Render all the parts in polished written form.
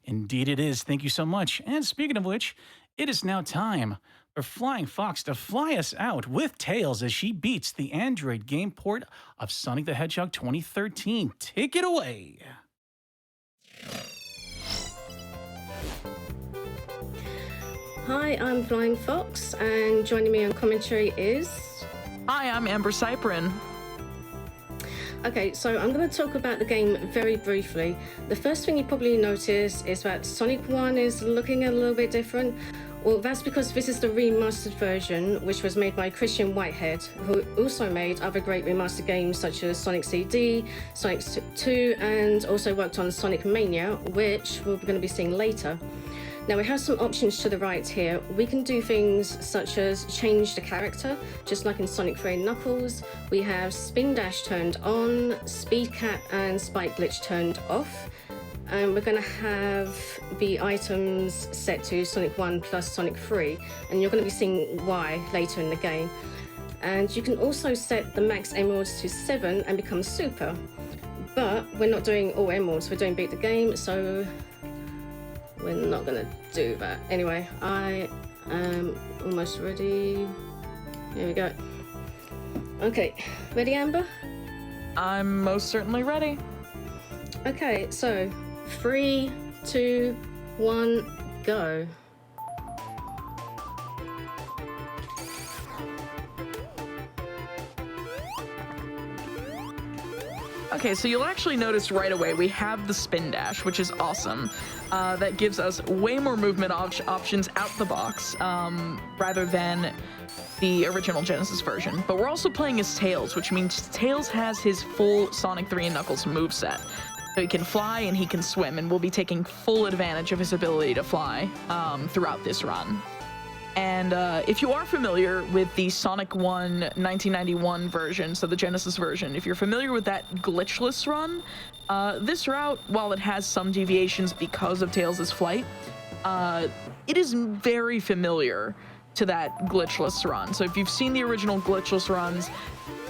Indeed, it is. Thank you so much. And speaking of which, it is now time for Flying Fox to fly us out with Tails as she beats the Android game port of Sonic the Hedgehog 2013. Take it away. Hi, I'm Flying Fox, and joining me on commentary is... Hi, I'm Amber Cyprian. Okay, so I'm going to talk about the game very briefly. The first thing you probably notice is that Sonic 1 is looking a little bit different. Well, that's because this is the remastered version, which was made by Christian Whitehead, who also made other great remastered games such as Sonic CD, Sonic 2, and also worked on Sonic Mania, which we're going to be seeing later. Now we have some options to the right here. We can do things such as change the character, just like in Sonic 3 and Knuckles. We have Spin Dash turned on, Speed Cap and Spike Glitch turned off. And we're going to have the items set to Sonic 1 plus Sonic 3, and you're going to be seeing why later in the game. And you can also set the max emeralds to 7 and become super. But we're not doing all emeralds, we're doing beat the game, so we're not gonna do that. Anyway, I am almost ready. Here we go. Okay, ready, Amber? I'm most certainly ready. Okay, so 3, 2, 1, go. Okay, so you'll actually notice right away we have the spin dash, which is awesome. That gives us way more movement options out the box, rather than the original Genesis version. But we're also playing as Tails, which means Tails has his full Sonic 3 and Knuckles moveset. So he can fly and he can swim, and we'll be taking full advantage of his ability to fly throughout this run. And if you are familiar with the Sonic 1 1991 version, so the Genesis version, if you're familiar with that glitchless run, this route, while it has some deviations because of Tails' flight, it is very familiar to that glitchless run. So if you've seen the original glitchless runs,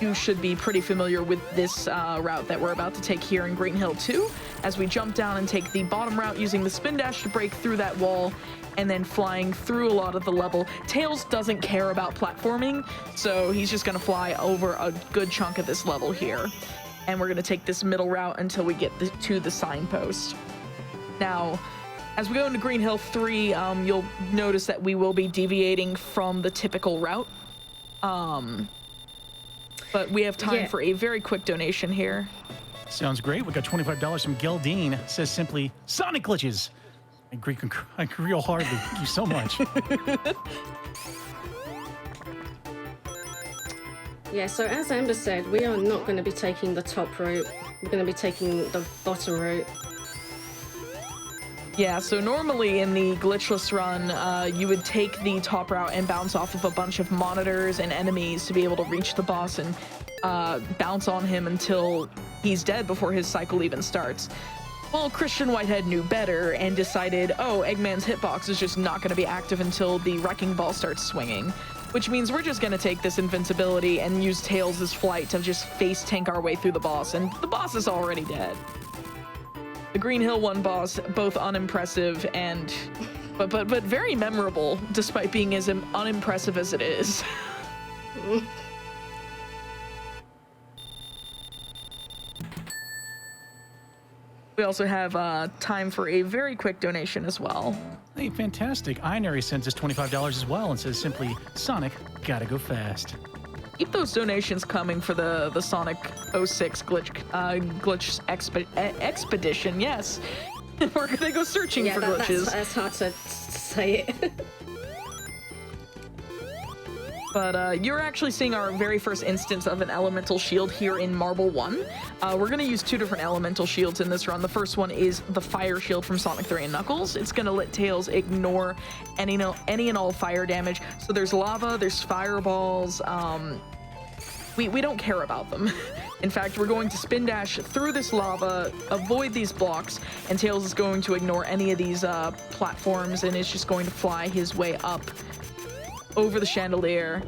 you should be pretty familiar with this route that we're about to take here in Green Hill 2, as we jump down and take the bottom route using the spin dash to break through that wall, and then flying through a lot of the level. Tails doesn't care about platforming, so he's just gonna fly over a good chunk of this level here. And we're gonna take this middle route until we get to the signpost. Now, as we go into Green Hill 3, you'll notice that we will be deviating from the typical route. But we have time for a very quick donation here. Sounds great. We got $25 from Geldine. It says simply, Sonic glitches. I agree real hardly. Thank you so much. Yeah, so as Amber said, we are not going to be taking the top route. We're going to be taking the bottom route. Yeah, so normally in the glitchless run, you would take the top route and bounce off of a bunch of monitors and enemies to be able to reach the boss and bounce on him until he's dead before his cycle even starts. Well, Christian Whitehead knew better and decided, oh, Eggman's hitbox is just not going to be active until the wrecking ball starts swinging, which means we're just going to take this invincibility and use Tails' flight to just face tank our way through the boss, and the boss is already dead. The Green Hill 1 boss, both unimpressive and but very memorable, despite being as unimpressive as it is. We also have time for a very quick donation as well. Hey, fantastic. Inary sends us $25 as well and says simply, Sonic, gotta go fast. Keep those donations coming for the Sonic 06 glitch expedition. Yes, we're gonna go searching for glitches. That's hard to say it. But you're actually seeing our very first instance of an elemental shield here in Marble 1. We're gonna use 2 different elemental shields in this run. The first one is the fire shield from Sonic 3 and Knuckles. It's gonna let Tails ignore any and all fire damage. So there's lava, there's fireballs. We don't care about them. In fact, we're going to spin dash through this lava, avoid these blocks, and Tails is going to ignore any of these platforms and is just going to fly his way up over the chandelier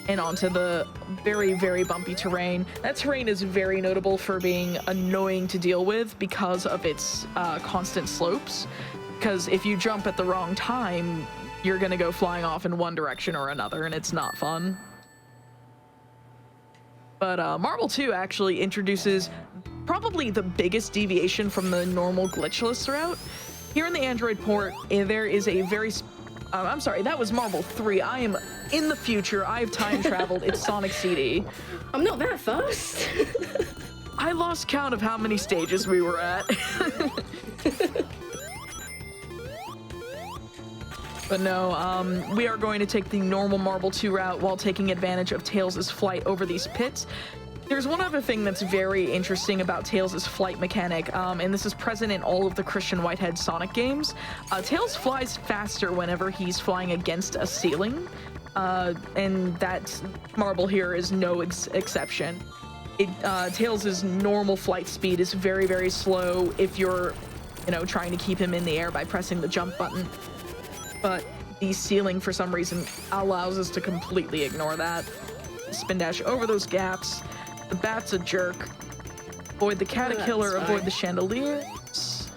and onto the very, very bumpy terrain. That terrain is very notable for being annoying to deal with because of its constant slopes. Because if you jump at the wrong time, you're gonna go flying off in one direction or another, and it's not fun. But Marble 2 actually introduces probably the biggest deviation from the normal glitchless route. Here in the Android port, there is a very... I'm sorry, that was Marble 3. I am in the future. I've time traveled. It's Sonic CD. I'm not that fast. I lost count of how many stages we were at. But no, we are going to take the normal Marble 2 route while taking advantage of Tails' flight over these pits. There's one other thing that's very interesting about Tails' flight mechanic, and this is present in all of the Christian Whitehead Sonic games. Tails flies faster whenever he's flying against a ceiling, and that marble here is no exception. Tails' normal flight speed is very, very slow if you're, trying to keep him in the air by pressing the jump button. But the ceiling, for some reason, allows us to completely ignore that. Spin dash over those gaps. The bat's a jerk. Avoid the caterpillar, avoid the chandeliers.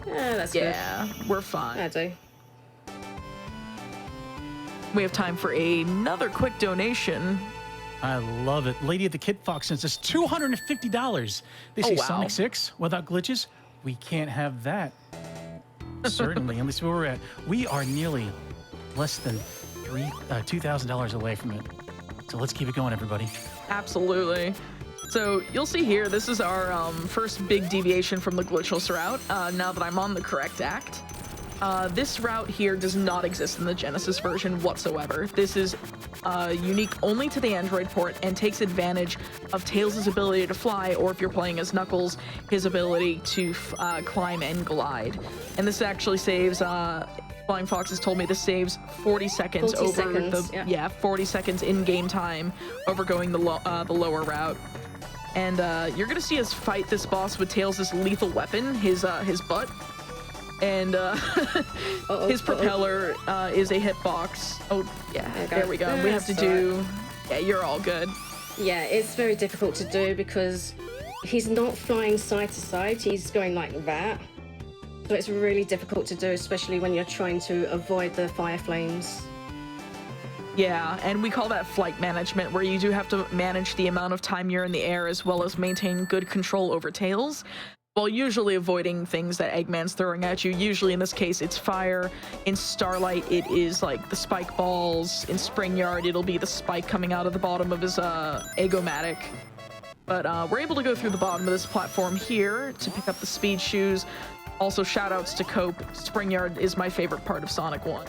Yeah, that's Yeah, we're fine. I do. We have time for another quick donation. I love it. Lady at the Kid Fox sends us $250. They say wow. Sonic 6 without glitches. We can't have that. Certainly, at least where we're at. We are nearly less than $2,000 away from it. So let's keep it going, everybody. Absolutely. So you'll see here, this is our first big deviation from the glitchless route, now that I'm on the correct act. This route here does not exist in the Genesis version whatsoever. This is unique only to the Android port and takes advantage of Tails' ability to fly, or if you're playing as Knuckles, his ability to climb and glide. And this actually saves, Flying Fox has told me this saves 40 seconds 40 seconds in-game time over going the lower route. And you're gonna see us fight this boss with Tails' lethal weapon, his butt. And his propeller is a hitbox. Oh, yeah, there we go. We have to do... Yeah, you're all good. Yeah, it's very difficult to do because he's not flying side to side. He's going like that. So it's really difficult to do, especially when you're trying to avoid the fire flames. Yeah, and we call that flight management, where you do have to manage the amount of time you're in the air as well as maintain good control over Tails, while usually avoiding things that Eggman's throwing at you. Usually in this case, it's fire. In Starlight, it is like the spike balls. In Spring Yard, it'll be the spike coming out of the bottom of his Eggomatic. But we're able to go through the bottom of this platform here to pick up the speed shoes. Also, shoutouts to Cope. Spring Yard is my favorite part of Sonic 1.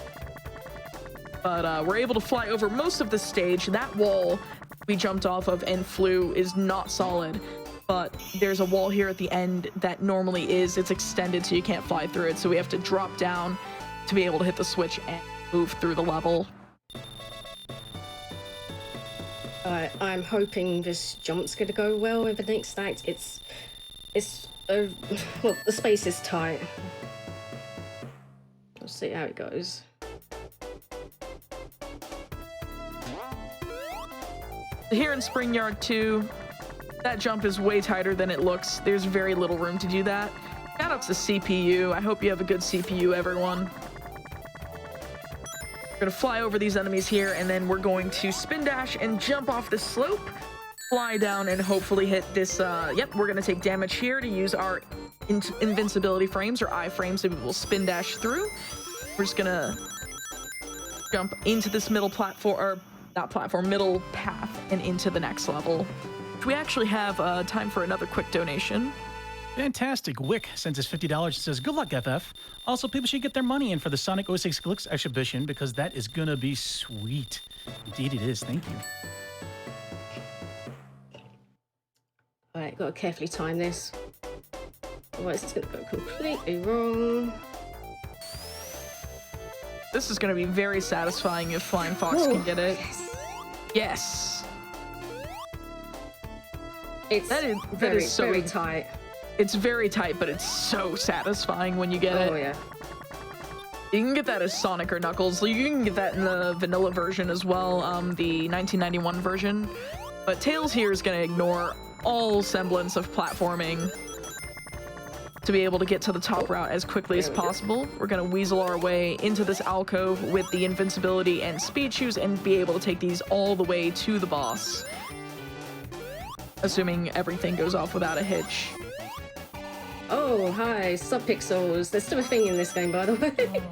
But we're able to fly over most of the stage. That wall we jumped off of and flew is not solid, but there's a wall here at the end that normally it's extended so you can't fly through it, so we have to drop down to be able to hit the switch and move through the level. I'm hoping this jump's gonna go well with the next act. Well, the space is tight. We'll see how it goes. Here in Spring Yard 2, that jump is way tighter than it looks. There's very little room to do that. Shoutouts to CPU. I hope you have a good CPU, everyone. We're gonna fly over these enemies here, and then we're going to spin dash and jump off the slope, fly down, and hopefully hit this. Yep, we're gonna take damage here to use our invincibility frames, or iframes, that we will spin dash through. We're just gonna jump into this middle platform, or not platform, middle path, and into the next level. We actually have time for another quick donation. Fantastic. Wick sends us $50 and says, good luck, FF. Also, people should get their money in for the Sonic 06 Glitch exhibition because that is going to be sweet. Indeed it is. Thank you. All right, got to carefully time this. Otherwise, it's going to go completely wrong. This is going to be very satisfying if Flying Fox can get it. Yes. It's very tight. It's very tight, but it's so satisfying when you get it. Oh, yeah. You can get that as Sonic or Knuckles. You can get that in the vanilla version as well, the 1991 version. But Tails here is going to ignore all semblance of platforming to be able to get to the top route as quickly as possible. We're going to weasel our way into this alcove with the invincibility and speed shoes and be able to take these all the way to the boss. Assuming everything goes off without a hitch. Oh, hi, subpixels. There's still a thing in this game, by the way.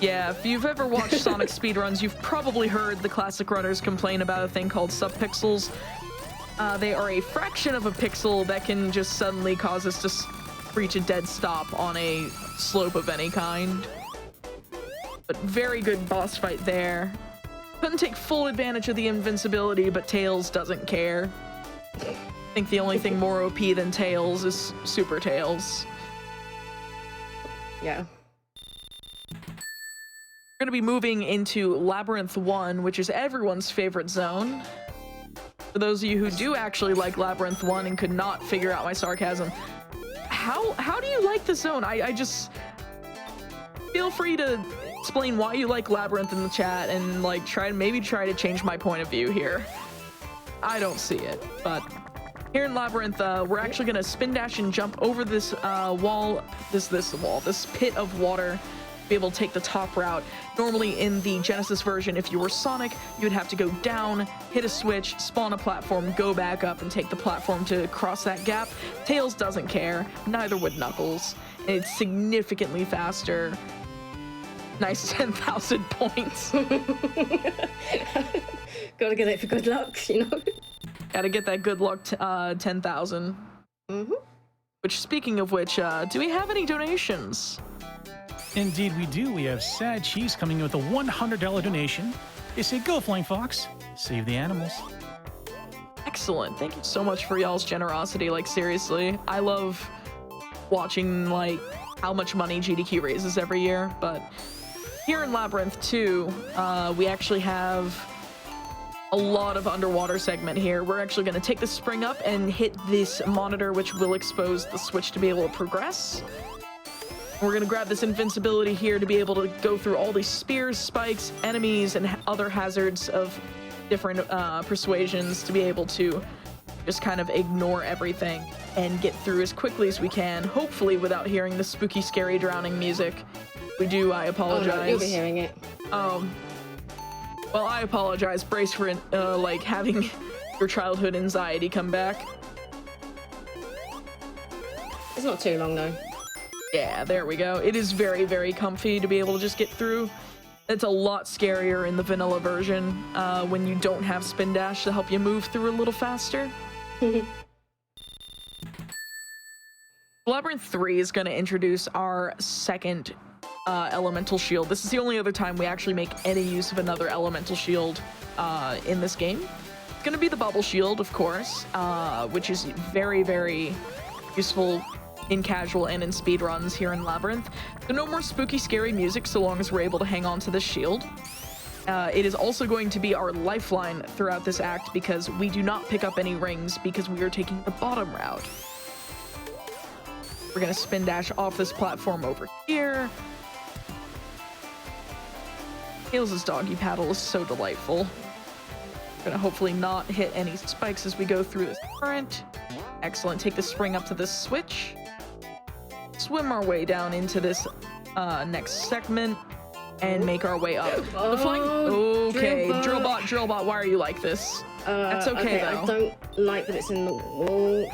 Yeah, if you've ever watched Sonic speedruns, you've probably heard the classic runners complain about a thing called subpixels. They are a fraction of a pixel that can just suddenly cause us to reach a dead stop on a slope of any kind. But very good boss fight there. Couldn't take full advantage of the invincibility, but Tails doesn't care. I think the only thing more OP than Tails is Super Tails. Yeah. We're going to be moving into Labyrinth 1, which is everyone's favorite zone. For those of you who do actually like Labyrinth 1 and could not figure out my sarcasm, how do you like the zone? I just feel free to explain why you like Labyrinth in the chat and like maybe try to change my point of view here. I don't see it, but here in Labyrinth, we're actually gonna spin dash and jump over this this pit of water, be able to take the top route. Normally in the Genesis version, if you were Sonic, you would have to go down, hit a switch, spawn a platform, go back up, and take the platform to cross that gap. Tails doesn't care, neither would Knuckles. And it's significantly faster. Nice 10,000 points. Gotta get it for good luck, you know? Gotta get that good luck 10,000. Mm-hmm. Which, speaking of which, do we have any donations? Indeed we do. We have Sad Cheese coming in with a $100 donation. They say, go Flying Fox, save the animals. Excellent. Thank you so much for y'all's generosity. Like, seriously, I love watching, like, how much money GDQ raises every year. But here in Labyrinth 2, we actually have a lot of underwater segment here. We're actually going to take the spring up and hit this monitor, which will expose the switch to be able to progress. We're going to grab this invincibility here to be able to go through all these spears, spikes, enemies, and other hazards of different persuasions to be able to just kind of ignore everything and get through as quickly as we can, hopefully without hearing the spooky, scary, drowning music. If we do, I apologize. Oh, no, you'll be hearing it. Well, I apologize. Brace for like having your childhood anxiety come back. It's not too long though. Yeah, there we go. It is very, very comfy to be able to just get through. It's a lot scarier in the vanilla version when you don't have spin dash to help you move through a little faster. Labyrinth 3 is going to introduce our second elemental shield. This is the only other time we actually make any use of another elemental shield in this game. It's going to be the bubble shield, of course, which is very, very useful in casual and in speedruns here in Labyrinth. So no more spooky, scary music so long as we're able to hang on to this shield. It is also going to be our lifeline throughout this act because we do not pick up any rings because we are taking the bottom route. We're going to spin dash off this platform over here. Tails' doggy paddle is so delightful. We're going to hopefully not hit any spikes as we go through this current. Excellent. Take the spring up to this switch. Swim our way down into this next segment and make our way up. Okay, Drillbot, why are you like this? That's okay, though. I don't like that it's in the wall.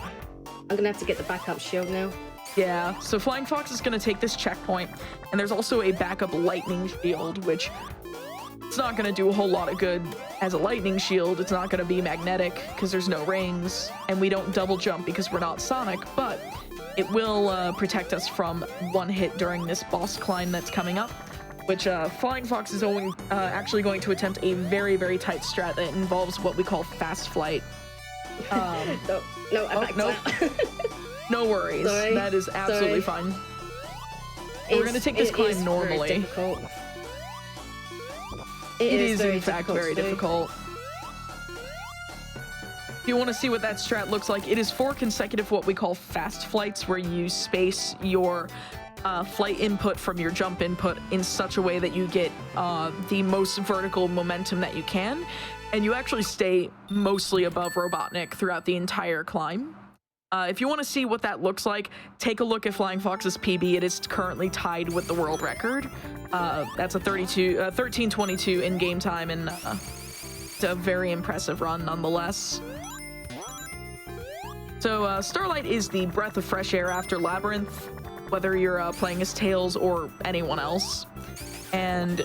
I'm gonna have to get the backup shield now. Yeah, so Flying Fox is gonna take this checkpoint, and there's also a backup lightning shield, which it's not gonna do a whole lot of good as a lightning shield. It's not gonna be magnetic because there's no rings, and we don't double jump because we're not Sonic, but it will protect us from one hit during this boss climb that's coming up, which Flying Fox is actually going to attempt a very, very tight strat that involves what we call fast flight. I backed out. No worries. Sorry. That is absolutely fine. We're going to take this climb normally. It is in fact very difficult. If you want to see what that strat looks like, it is 4 consecutive what we call fast flights, where you space your flight input from your jump input in such a way that you get the most vertical momentum that you can, and you actually stay mostly above Robotnik throughout the entire climb. If you want to see what that looks like, take a look at Flying Fox's PB. It is currently tied with the world record. That's a 13:22 in game time, and it's a very impressive run nonetheless. So Starlight is the breath of fresh air after Labyrinth, whether you're playing as Tails or anyone else. And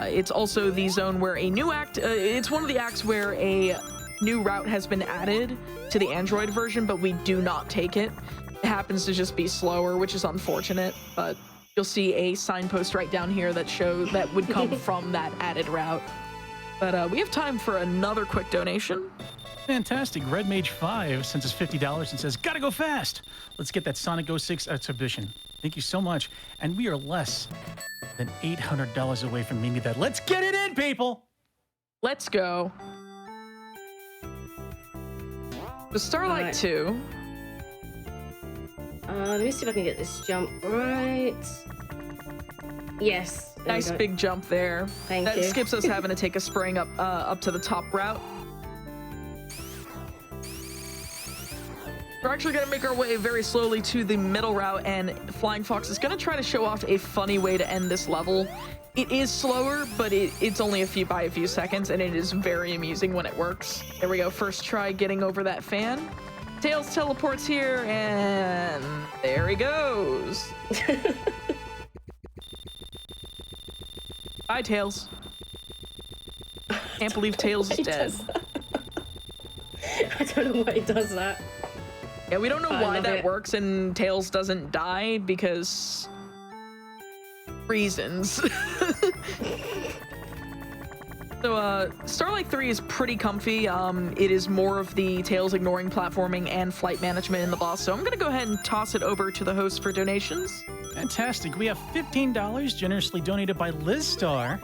it's also the zone where a new act, it's one of the acts where a new route has been added to the Android version, but we do not take it. It happens to just be slower, which is unfortunate, but you'll see a signpost right down here that shows that would come from that added route. But we have time for another quick donation. Fantastic. Red Mage 5 sends us $50 and says, gotta go fast. Let's get that Sonic 06 exhibition. Thank you so much. And we are less than $800 away from meeting that. Let's get it in, people. Let's go. The Starlight Right. 2. Let me see if I can get this jump right. Yes. there we Nice go. big jump there. Thank That you. skips us having to take a spring up to the top route. We're actually going to make our way very slowly to the middle route, and Flying Fox is going to try to show off a funny way to end this level. It is slower, but it's only by a few seconds, and it is very amusing when it works. There we go. First try getting over that fan. Tails teleports here, and there he goes. Bye, Tails. Can't believe Tails is He dead. does that. I don't know why he does that. Yeah, we don't know I why love that it. works and Tails doesn't die, because reasons. So Starlight 3 is pretty comfy. It is more of the Tails ignoring platforming and flight management in the boss. So I'm gonna go ahead and toss it over to the host for donations. Fantastic. We have $15 generously donated by Liz Star.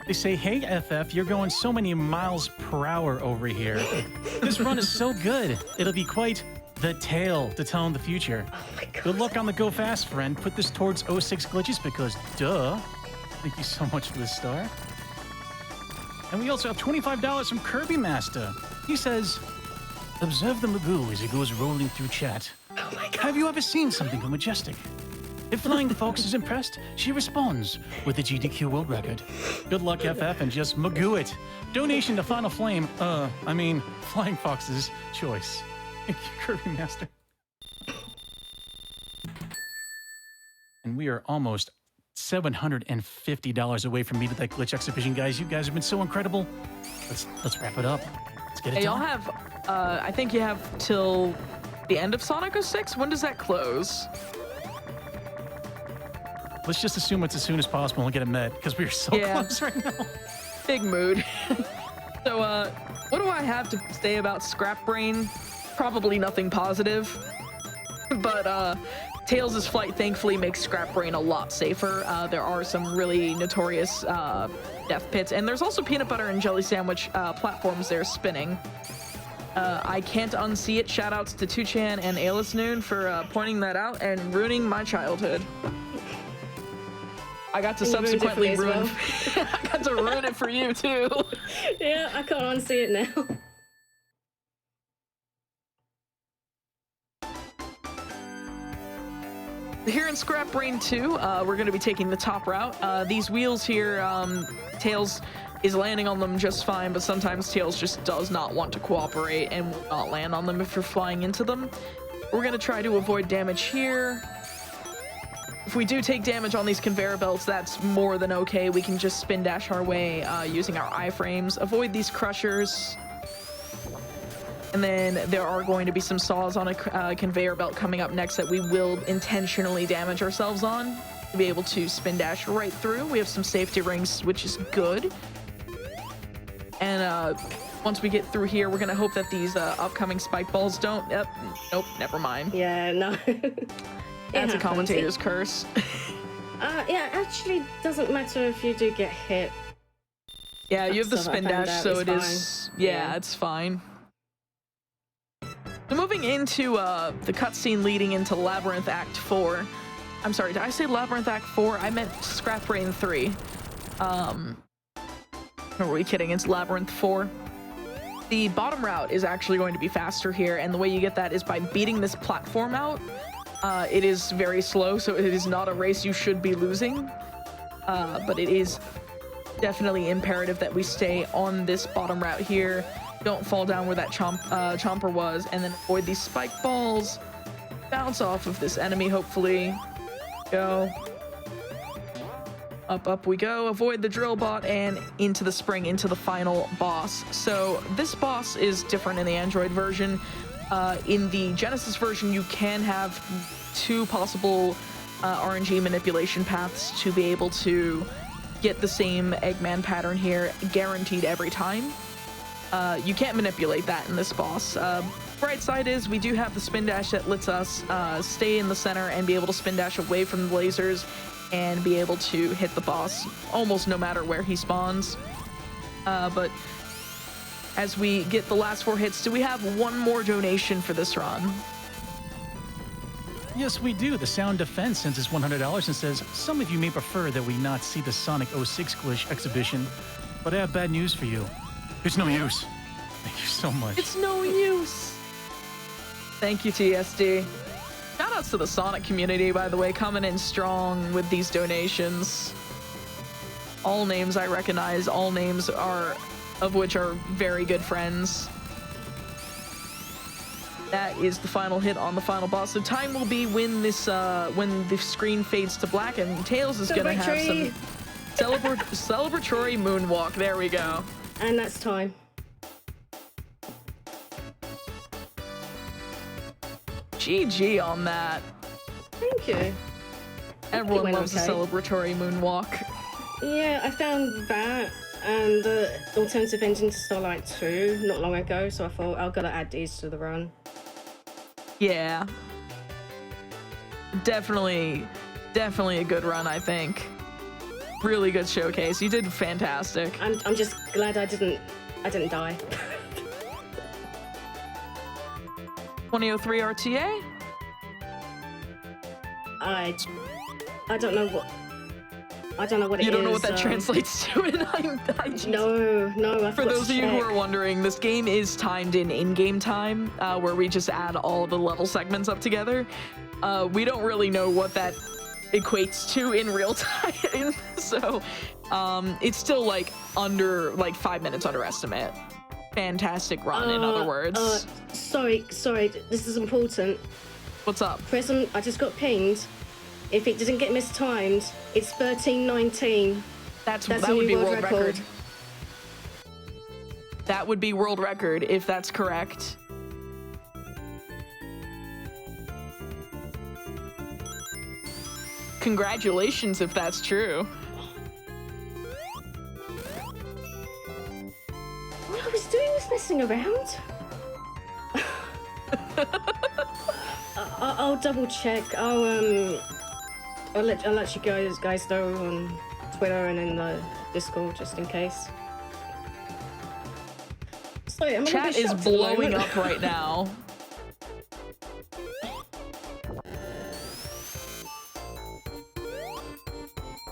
They say, hey, FF, you're going so many miles per hour over here. This run is so good. It'll be quite the tale to tell in the future. Oh my god. Good luck on the go fast, friend. Put this towards 06 glitches because, duh. Thank you so much, Liz Star. And we also have $25 from Kirby Master. He says, observe the Magoo as he goes rolling through chat. Oh my god. Have you ever seen something so majestic? If Flying Fox is impressed, she responds with the GDQ world record. Good luck, FF, and just Magoo it. Donation to Final Flame, Flying Fox's choice. Thank you, Kirby Master. And we are almost $750 away from meeting that glitch exhibition, guys. You guys have been so incredible. Let's wrap it up. Let's get it Hey, y'all done. have, I think you have till the end of Sonic 06? When does that close? Let's just assume it's as soon as possible and get it met, because we're so Yeah. close right now. Big mood. So, what do I have to say about Scrap Brain? Probably nothing positive. But, Tails' flight thankfully makes Scrap Brain a lot safer. There are some really notorious death pits, and there's also peanut butter and jelly sandwich platforms there spinning. I can't unsee it. Shoutouts to 2chan and Alice Noon for pointing that out and ruining my childhood. I got to And you ruined it for subsequently me as ruin. well. I got to ruin it for you too. Yeah, I can't unsee it now. Here in Scrap Brain 2, we're going to be taking the top route. These wheels here, Tails is landing on them just fine, but sometimes Tails just does not want to cooperate and will not land on them if you're flying into them. We're going to try to avoid damage here. If we do take damage on these conveyor belts, that's more than okay. We can just spin dash our way using our iframes. Avoid these crushers. And then there are going to be some saws on a conveyor belt coming up next that we will intentionally damage ourselves on to be able to spin dash right through. We have some safety rings, which is good. And once we get through here, we're going to hope that these upcoming spike balls don't... Nope, never mind. Yeah, no. That's a commentator's curse. Yeah, actually doesn't matter if you do get hit. Yeah, you have the So I spin found dash, out so it's it is... fine. Yeah, Yeah. it's fine. So moving into the cutscene leading into Labyrinth Act 4, I'm sorry, did I say Labyrinth Act 4? I meant Scrap Brain 3. Are we kidding? It's Labyrinth 4. The bottom route is actually going to be faster here, and the way you get that is by beating this platform out. It is very slow, so it is not a race you should be losing, but it is definitely imperative that we stay on this bottom route here. Don't fall down where that chomper was, and then avoid these spike balls. Bounce off of this enemy, hopefully. Go. Up we go. Avoid the drill bot and into the spring, into the final boss. So this boss is different in the Android version. In the Genesis version, you can have 2 possible RNG manipulation paths to be able to get the same Eggman pattern here, guaranteed every time. You can't manipulate that in this boss. Bright side is we do have the spin dash that lets us stay in the center and be able to spin dash away from the lasers and be able to hit the boss almost no matter where he spawns. But as we get the last 4 hits, do we have one more donation for this run? Yes, we do. The Sound Defense sends us $100 and says, some of you may prefer that we not see the Sonic 06 glitch exhibition, but I have bad news for you. It's no use. Thank you so much. It's no use. Thank you, TSD. Shoutouts to the Sonic community, by the way, coming in strong with these donations. All names I recognize, all names of which are very good friends. That is the final hit on the final boss. So time will be when this when the screen fades to black and Tails is gonna have some celebratory moonwalk. There we go. And that's time. GG on that. Thank you. Everyone loves a celebratory moonwalk. Yeah, I found that and the alternative engine to Starlight 2 not long ago, so I thought I've got to add these to the run. Yeah. Definitely a good run, I think. Really good showcase. You did fantastic. I'm just glad I didn't die. 2003 RTA? I don't know what it is. You don't know what that translates to in No. For those of you who are wondering, this game is timed in in-game time, where we just add all the level segments up together. We don't really know what that equates to in real time, so it's still like 5 minutes underestimate. Fantastic run, in other words. Sorry, this is important. What's up? Prism, I just got pinged. If it doesn't get mistimed, it's 13:19. That a would new be world record. That would be world record if that's correct. Congratulations if that's true. All I was doing was messing around. I'll double check. I'll let you guys know on Twitter and in the Discord just in case. Sorry, Chat is blowing up right now.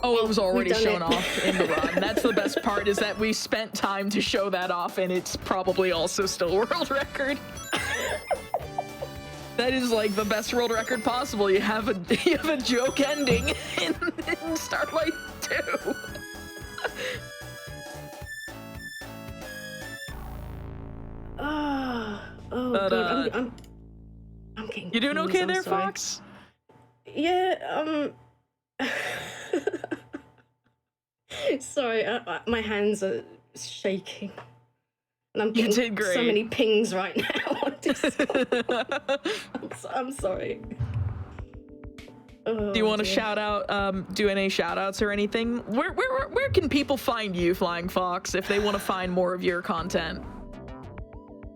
Oh, it was already shown off in the run. That's the best part, is that we spent time to show that off, and it's probably also still world record. That is like the best world record possible. You have a joke ending in Starlight 2. God, I'm getting. You doing okay there, sorry. Fox? Yeah. Sorry, my hands are shaking. And I'm getting so many pings right now on Discord. I'm sorry. Do you want to shout out, do any shout outs or anything? Where can people find you, Flying Fox, if they want to find more of your content?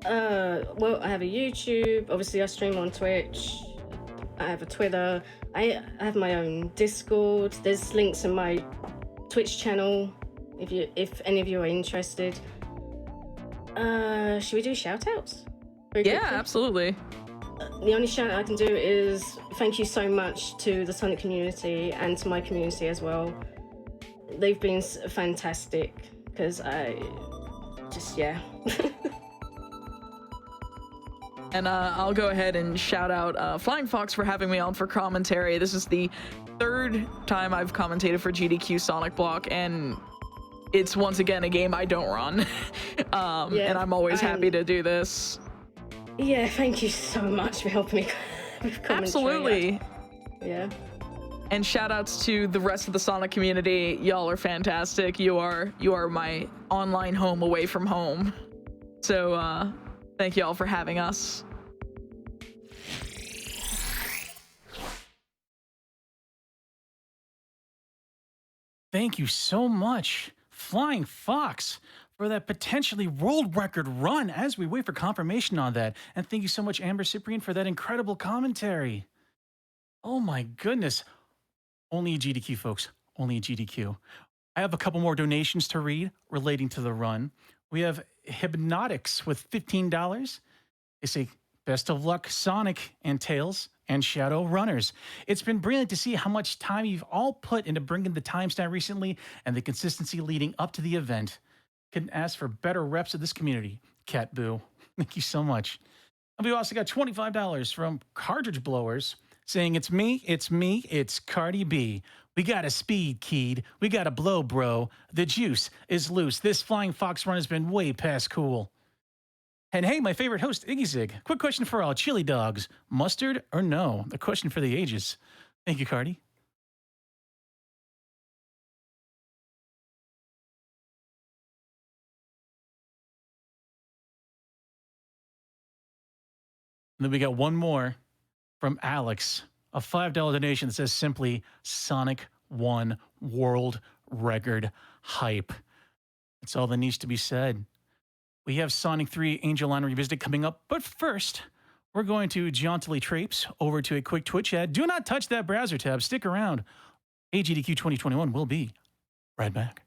Well, I have a YouTube. Obviously, I stream on Twitch. I have a Twitter. I have my own Discord. There's links in my Twitch channel if any of you are interested. Should we do shout outs? Yeah, absolutely. The only shout out I can do is thank you so much to the Sonic community and to my community as well. They've been fantastic because I just, yeah. And I'll go ahead and shout out Flying Fox for having me on for commentary. This is the third time I've commentated for GDQ Sonic Block, and it's once again a game I don't run. Yeah, and I'm always happy to do this. Yeah, thank you so much for helping me with commentary. Absolutely. Yeah. And shout outs to the rest of the Sonic community. Y'all are fantastic. You are my online home away from home. So thank you all for having us. Thank you so much, Flying Fox, for that potentially world record run as we wait for confirmation on that. And thank you so much, Amber Cyprian, for that incredible commentary. Oh my goodness. Only a GDQ, folks. Only a GDQ. I have a couple more donations to read relating to the run. We have Hypnotics with $15. They say, best of luck, Sonic and Tails and Shadow Runners. It's been brilliant to see how much time you've all put into bringing the timestamp recently and the consistency leading up to the event. Couldn't ask for better reps of this community. Cat Boo. Thank you so much. And we also got $25 from Cartridge Blowers saying, it's me, it's Cardi B. We got a speed keyed. We got a blow, bro. The juice is loose. This Flying Fox run has been way past cool. And hey, my favorite host, iggyzig. Quick question for all chili dogs. Mustard or no? The question for the ages. Thank you, Cardi. And then we got one more from Alex, a $5 donation that says simply Sonic 1 World Record Hype. That's all that needs to be said. We have Sonic 3 Angel Line Revisited coming up, but first, we're going to jauntily traipse over to a quick Twitch ad. Do not touch that browser tab. Stick around. AGDQ 2021 will be right back.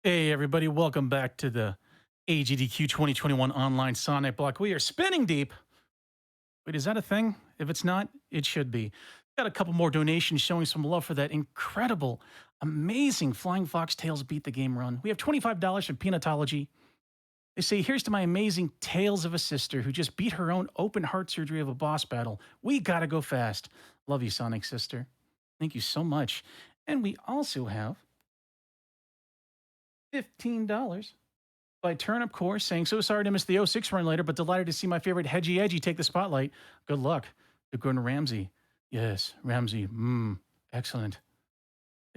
Hey, everybody. Welcome back to the AGDQ 2021 online Sonic Block. We are spinning deep. Wait, is that a thing? If it's not, it should be. Got a couple more donations showing some love for that incredible, amazing Flying Fox Tails Beat the Game run. We have $25 from Peanutology. They say, here's to my amazing tales of a sister who just beat her own open heart surgery of a boss battle. We gotta go fast. Love you, Sonic sister. Thank you so much. And we also have $15 by Turnip Core saying, so sorry to miss the 06 run later, but delighted to see my favorite Hedgy Edgy take the spotlight. Good luck to Gordon Ramsay. Yes, Ramsay. Excellent.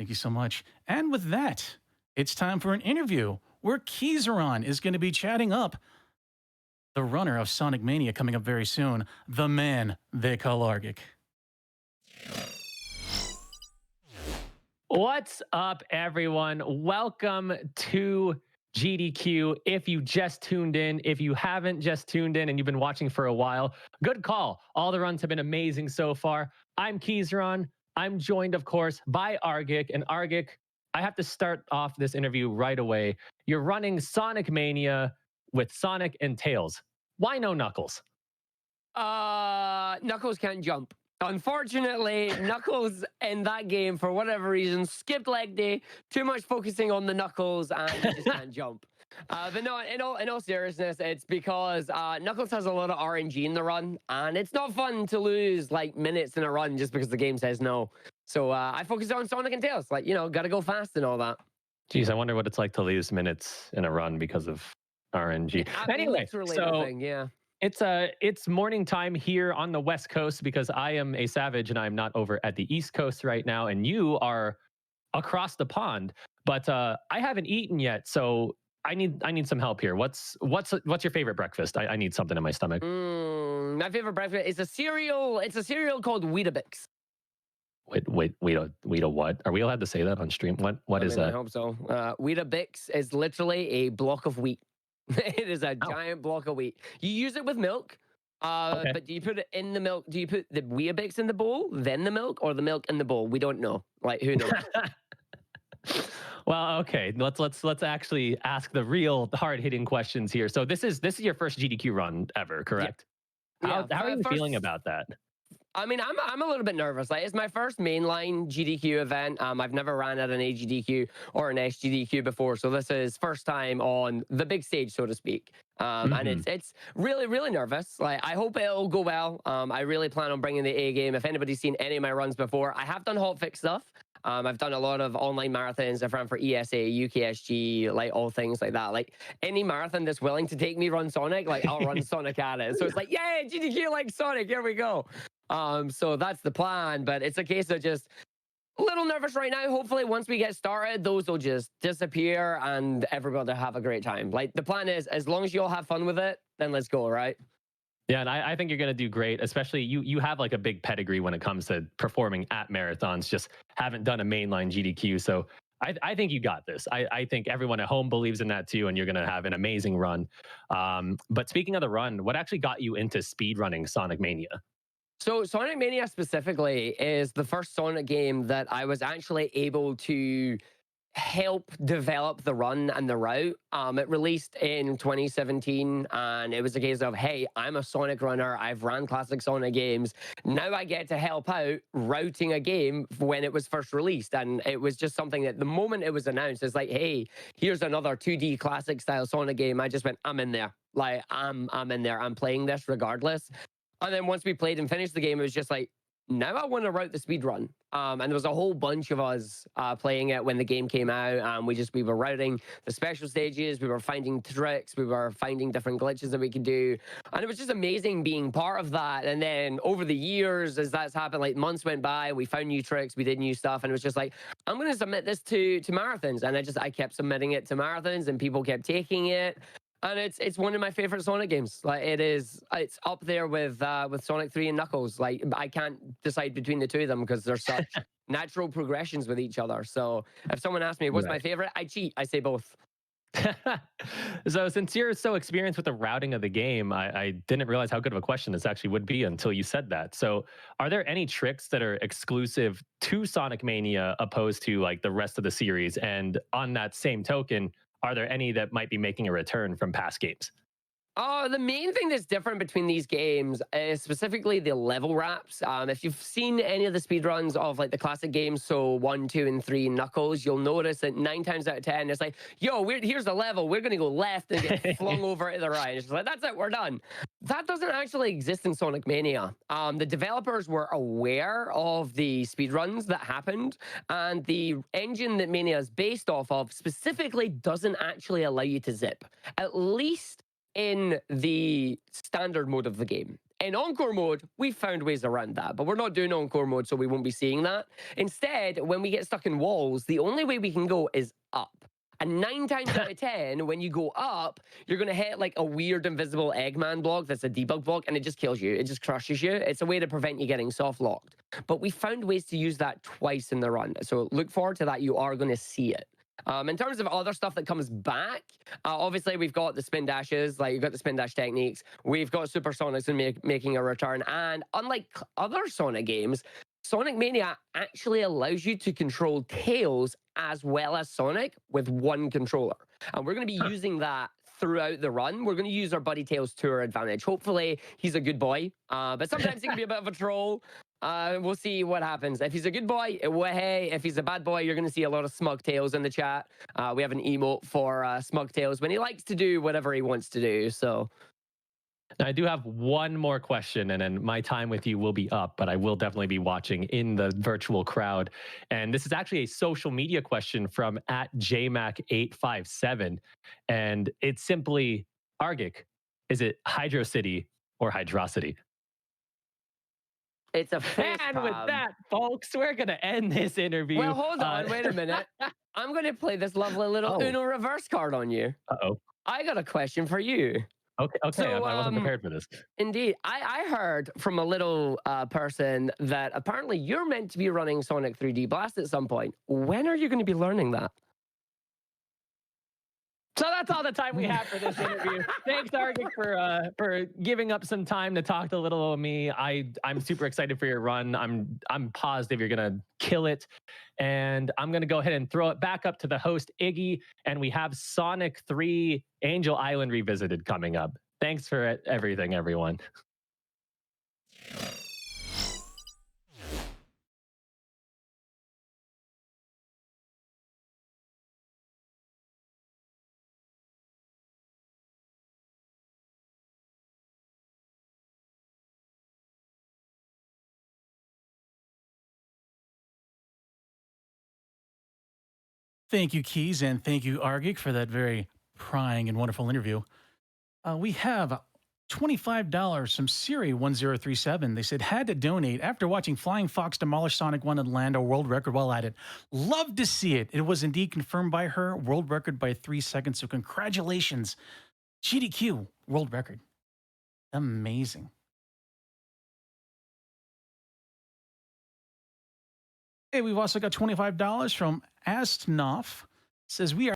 Thank you so much. And with that, it's time for an interview where Keyzeron is going to be chatting up the runner of Sonic Mania coming up very soon, the man they call Argic. What's up, everyone? Welcome to GDQ. If you just tuned in, if you haven't just tuned in and you've been watching for a while, good call. All the runs have been amazing so far. I'm Keyzeron. I'm joined, of course, by Argic. And Argic, I have to start off this interview right away. You're running Sonic Mania with Sonic and Tails. Why no Knuckles? Knuckles can't jump. Unfortunately, Knuckles in that game, for whatever reason, skipped leg day, too much focusing on the Knuckles, and he just can't jump. But no, in all seriousness, it's because Knuckles has a lot of RNG in the run, and it's not fun to lose like minutes in a run just because the game says no. So I focus on Sonic and Tails, like, you know, gotta go fast and all that. Geez, I wonder what it's like to lose minutes in a run because of RNG. Anyway, so thing, yeah. It's morning time here on the West Coast because I am a savage and I'm not over at the East Coast right now, and you are across the pond. But I haven't eaten yet, so I need some help here. What's your favorite breakfast? I need something in my stomach. My favorite breakfast is a cereal. It's a cereal called Weetabix. Wait, a what? Are we allowed to say that on stream? What is that? I hope so. Weetabix is literally a block of wheat. It is a giant block of wheat. You use it with milk, Okay. but do you put it in the milk? Do you put the Weetabix in the bowl, then the milk, or the milk in the bowl? We don't know. Like, who knows? Well, okay. Let's actually ask the real hard-hitting questions here. So this is your first GDQ run ever, correct? Yeah, How are you feeling about that? I mean, I'm a little bit nervous. Like, it's my first mainline GDQ event. I've never ran at an AGDQ or an SGDQ before, so this is first time on the big stage, so to speak. And it's really, really nervous. Like, I hope it'll go well. I really plan on bringing the A game. If anybody's seen any of my runs before, I have done hotfix stuff. I've done a lot of online marathons. I've ran for ESA, UKSG, like all things like that. Like any marathon that's willing to take me run Sonic, like I'll run Sonic at it. So it's like, yay, GDQ like Sonic, here we go. So that's the plan, but it's a case of just a little nervous right now. Hopefully once we get started, those will just disappear and everybody will have a great time. Like the plan is, as long as you all have fun with it, then let's go, right? Yeah, and I think you're going to do great, especially you have like a big pedigree when it comes to performing at marathons, just haven't done a mainline GDQ. So I think you got this. I think everyone at home believes in that too, and you're going to have an amazing run. But speaking of the run, what actually got you into speedrunning Sonic Mania? So Sonic Mania specifically is the first Sonic game that I was actually able to help develop the run and the route. It released in 2017, and it was a case of, hey, I'm a Sonic runner. I've ran classic Sonic games. Now I get to help out routing a game when it was first released. And it was just something that the moment it was announced, it's like, hey, here's another 2D classic style Sonic game. I just went, I'm in there. Like, I'm in there. I'm playing this regardless. And then once we played and finished the game, it was just like, now I want to route the speed run. And there was a whole bunch of us playing it when the game came out. And we were routing the special stages. We were finding tricks. We were finding different glitches that we could do. And it was just amazing being part of that. And then over the years, as that's happened, like months went by, we found new tricks, we did new stuff. And it was just like, I'm going to submit this to marathons. And I kept submitting it to marathons and people kept taking it. And it's one of my favorite Sonic games. Like it's up there with Sonic 3 and Knuckles. Like I can't decide between the two of them because they're such natural progressions with each other. So if someone asks me what's my favorite, I cheat. I say both. So since you're so experienced with the routing of the game, I didn't realize how good of a question this actually would be until you said that. So are there any tricks that are exclusive to Sonic Mania opposed to like the rest of the series? And on that same token, are there any that might be making a return from past games? The main thing that's different between these games is specifically the level wraps. If you've seen any of the speedruns of like the classic games, so 1, 2, and 3 Knuckles, you'll notice that 9 times out of 10, it's like, yo, here's the level. We're going to go left and get flung over to the right. It's just like, that's it, we're done. That doesn't actually exist in Sonic Mania. The developers were aware of the speedruns that happened, and the engine that Mania is based off of specifically doesn't actually allow you to zip, at least in the standard mode of the game. In Encore mode, we found ways around that, but we're not doing Encore mode, so we won't be seeing that. Instead, when we get stuck in walls, the only way we can go is up. And 9 times out of 10, when you go up, you're going to hit like a weird invisible Eggman block that's a debug block, and it just kills you. It just crushes you. It's a way to prevent you getting soft locked. But we found ways to use that twice in the run. So look forward to that. You are going to see it. In terms of other stuff that comes back, obviously we've got the spin dashes, like you've got the spin dash techniques. We've got Supersonics making a return. And unlike other Sonic games, Sonic Mania actually allows you to control Tails as well as Sonic with one controller. And we're going to be using that throughout the run. We're going to use our buddy Tails to our advantage. Hopefully, he's a good boy, but sometimes he can be a bit of a troll. We'll see what happens. If he's a good boy, hey. If he's a bad boy, you're going to see a lot of Smug Tails in the chat. We have an emote for Smug Tails when he likes to do whatever he wants to do. So Now, I do have one more question, and then my time with you will be up, but I will definitely be watching in the virtual crowd. And this is actually a social media question from @jmac857. And it's simply, Argic, is it Hydro City or Hydrocity? it's a face And with palm. that, folks, we're going to end this interview. Well, hold on. Wait a minute. I'm going to play this lovely little Uno reverse card on you. Uh-oh. I got a question for you. Okay, So, I wasn't prepared for this. Indeed. I heard from a little person that apparently you're meant to be running Sonic 3D Blast at some point. When are you going to be learning that? So that's all the time we have for this interview. Thanks, Argic, for giving up some time to talk to little old me. I'm super excited for your run. I'm positive you're gonna kill it, and I'm gonna go ahead and throw it back up to the host Iggy, and we have Sonic 3 Angel Island Revisited coming up. Thanks for everything, everyone. Thank you, Keys, and thank you, Argic, for that very prying and wonderful interview. We have $25 from Siri1037. They said, had to donate after watching Flying Fox demolish Sonic 1 and land a world record while at it. Love to see it. It was indeed confirmed by her. World record by 3 seconds. So congratulations. GDQ, world record. Amazing. Hey, we've also got $25 from Astnoff. Says, we are